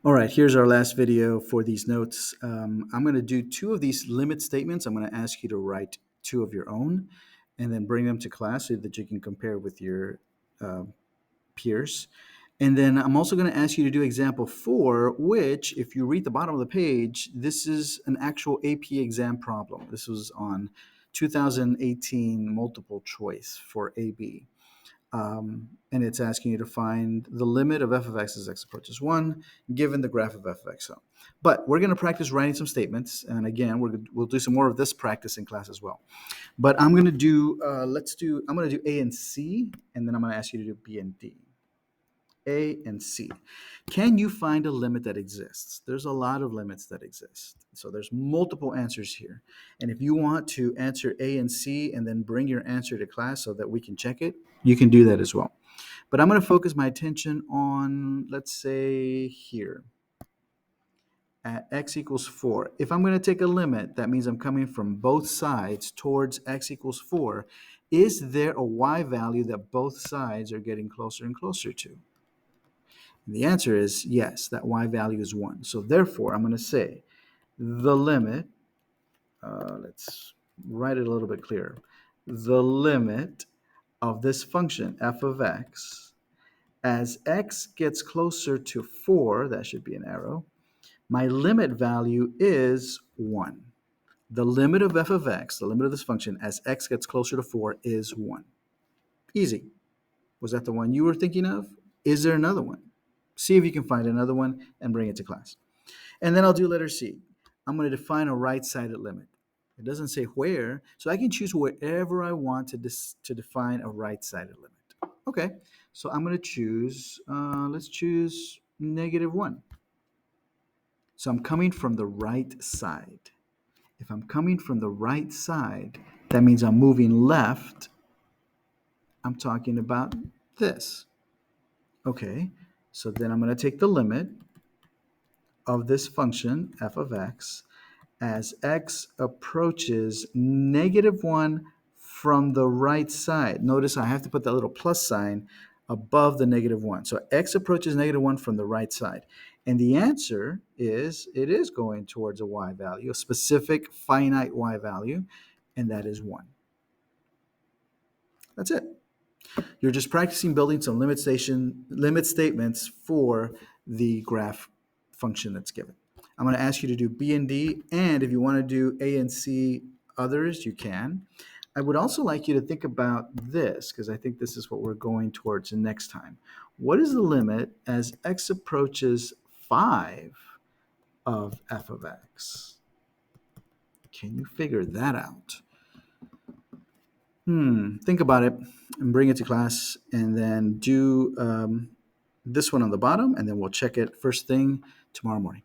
All right, here's our last video for these notes. I'm going to do two of these limit statements. I'm going to ask you to write two of your own and then bring them to class so that you can compare with your uh, peers. And then I'm also going to ask you to do example 4, which, if you read the bottom of the page, this is an actual AP exam problem. This was on 2018 multiple choice for AB. And it's asking you to find the limit of f of x as x approaches 1, given the graph of f of x. But we're going to practice writing some statements. And again, we'll do some more of this practice in class as well. But I'm going to do, I'm going to do A and C, and then I'm going to ask you to do B and D. A and C. Can you find a limit that exists? There's a lot of limits that exist. So there's multiple answers here. And if you want to answer A and C and then bring your answer to class so that we can check it, you can do that as well. But I'm going to focus my attention on, let's say, here at x equals 4. If I'm going to take a limit, that means I'm coming from both sides towards x equals 4. Is there a y value that both sides are getting closer and closer to? And the answer is yes, that y value is 1. So therefore, I'm going to say the limit, let's write it a little bit clearer. The limit of this function, f of x, as x gets closer to 4, that should be an arrow, my limit value is 1. The limit of f of x, the limit of this function, as x gets closer to 4 is 1. Easy. Was that the one you were thinking of? Is there another one? See if you can find another one and bring it to class. And then I'll do letter C. I'm going to define a right-sided limit. It doesn't say where, so I can choose wherever I want to define a right-sided limit. Okay, so I'm going to choose, let's choose -1. So I'm coming from the right side. If I'm coming from the right side, that means I'm moving left. I'm talking about this. Okay, so then I'm going to take the limit of this function, f of x, as x approaches -1 from the right side. Notice I have to put that little plus sign above the -1. So x approaches -1 from the right side. And the answer is it is going towards a y value, a specific finite y value, and that is 1. That's it. You're just practicing building some limit statements for the graph function that's given. I'm going to ask you to do B and D, and if you want to do A and C others, you can. I would also like you to think about this, because I think this is what we're going towards next time. What is the limit as x approaches 5 of f of x? Can you figure that out? Think about it and bring it to class, and then do this one on the bottom, and then we'll check it first thing tomorrow morning.